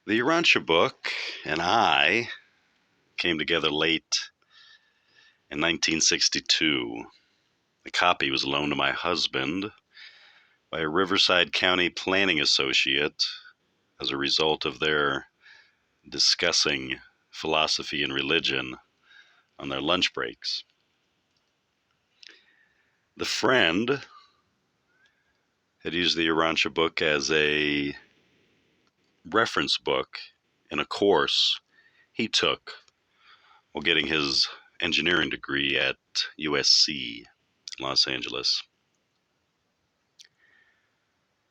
The Urantia book and I came together late in 1962. The copy was loaned to my husband by a Riverside County planning associate as a result of their discussing philosophy and religion on their lunch breaks. The friend had used the Urantia book as a reference book in a course he took while getting his engineering degree at USC, Los Angeles.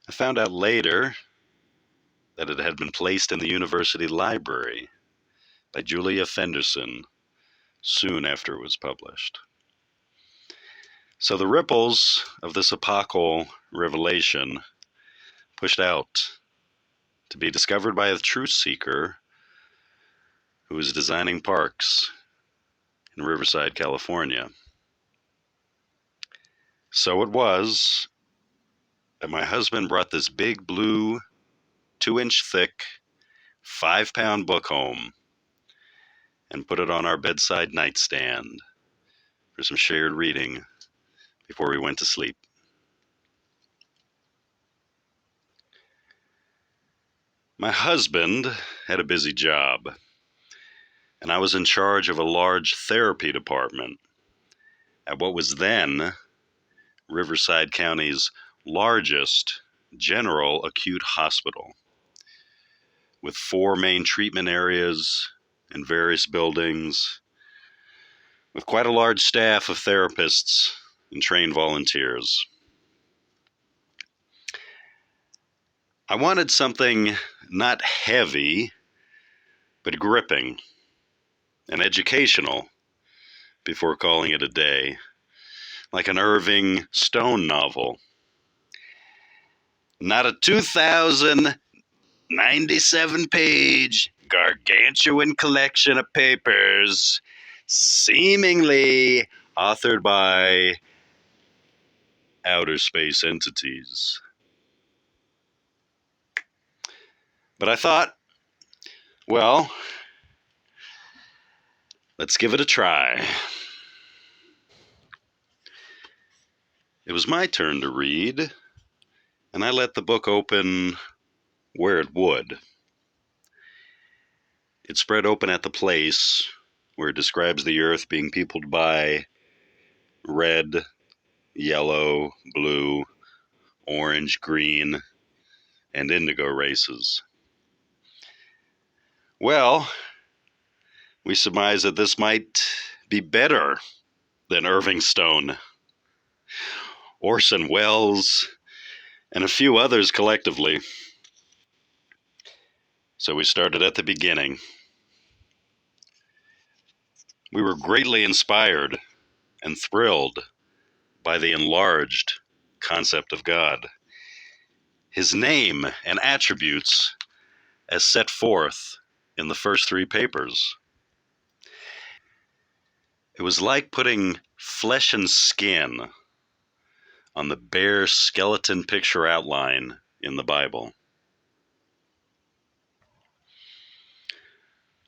I found out later that it had been placed in the university library by Julia Fenderson soon after it was published. So the ripples of this epochal revelation pushed out to be discovered by a truth seeker who was designing parks in Riverside, California. So it was that my husband brought this big blue, 2-inch thick, 5-pound book home and put it on our bedside nightstand for some shared reading before we went to sleep. My husband had a busy job, and I was in charge of a large therapy department at what was then Riverside County's largest general acute hospital, with 4 main treatment areas in various buildings, with quite a large staff of therapists and trained volunteers. I wanted something not heavy, but gripping and educational before calling it a day, like an Irving Stone novel. Not a 2,097-page gargantuan collection of papers seemingly authored by outer space entities. But I thought, well, let's give it a try. It was my turn to read, and I let the book open where it would. It spread open at the place where it describes the earth being peopled by red, yellow, blue, orange, green, and indigo races. Well, we surmise that this might be better than Irving Stone, Orson Welles, and a few others collectively. So we started at the beginning. We were greatly inspired and thrilled by the enlarged concept of God, his name and attributes as set forth in the first 3 papers. It was like putting flesh and skin on the bare skeleton picture outline in the Bible.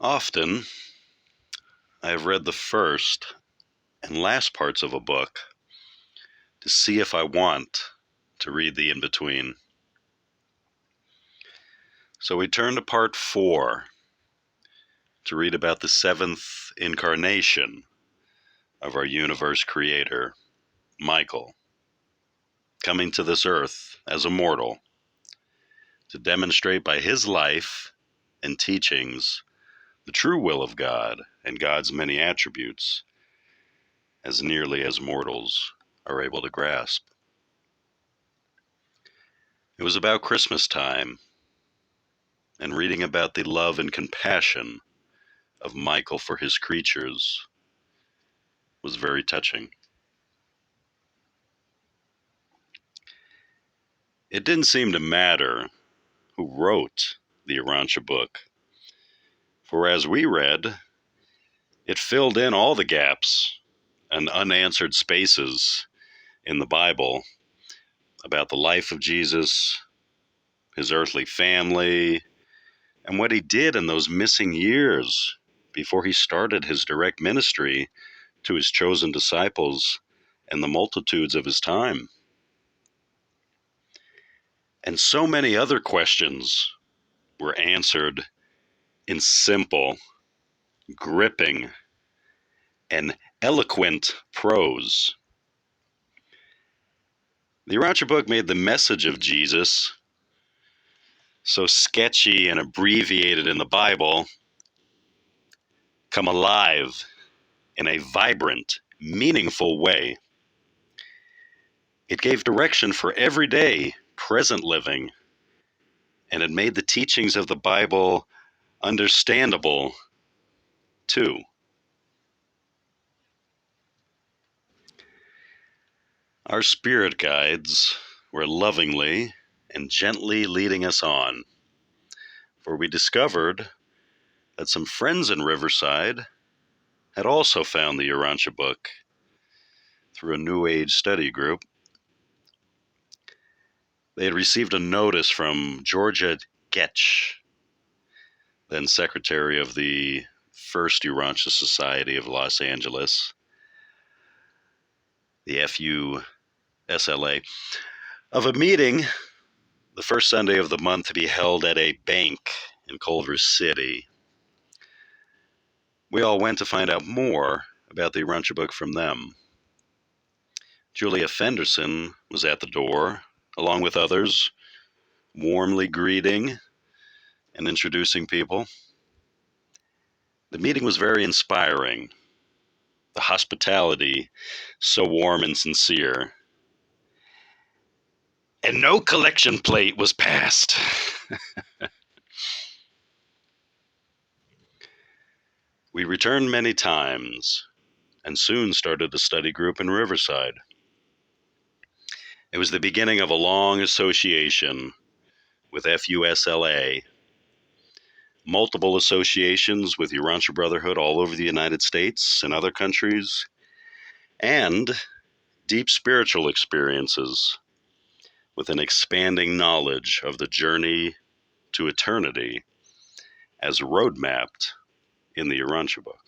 Often, I have read the first and last parts of a book to see if I want to read the in-between. So we turn to part 4 to read about the 7th incarnation of our universe creator, Michael, coming to this earth as a mortal to demonstrate by his life and teachings the true will of God and God's many attributes as nearly as mortals are able to grasp. It was about Christmas time, and reading about the love and compassion of Michael for his creatures was very touching. It didn't seem to matter who wrote the Urantia book, for as we read, it filled in all the gaps and unanswered spaces in the Bible about the life of Jesus, his earthly family, and what he did in those missing years before he started his direct ministry to his chosen disciples and the multitudes of his time. And so many other questions were answered in simple, gripping, and eloquent prose. The Urantia book made the message of Jesus, so sketchy and abbreviated in the Bible, come alive in a vibrant, meaningful way. It gave direction for everyday, present living, and it made the teachings of the Bible understandable, too. Our spirit guides were lovingly and gently leading us on, for we discovered that some friends in Riverside had also found the Urantia book through a New Age study group. They had received a notice from Georgia Getch, then secretary of the First Urantia Society of Los Angeles, the FUSLA, of a meeting the first Sunday of the month to be held at a bank in Culver City. We all went to find out more about the Urantia book from them. Julia Fenderson was at the door, along with others, warmly greeting and introducing people. The meeting was very inspiring, the hospitality so warm and sincere. And no collection plate was passed. We returned many times and soon started a study group in Riverside. It was the beginning of a long association with FUSLA, multiple associations with Urantia Brotherhood all over the United States and other countries, and deep spiritual experiences with an expanding knowledge of the journey to eternity as roadmapped in the Urantia book.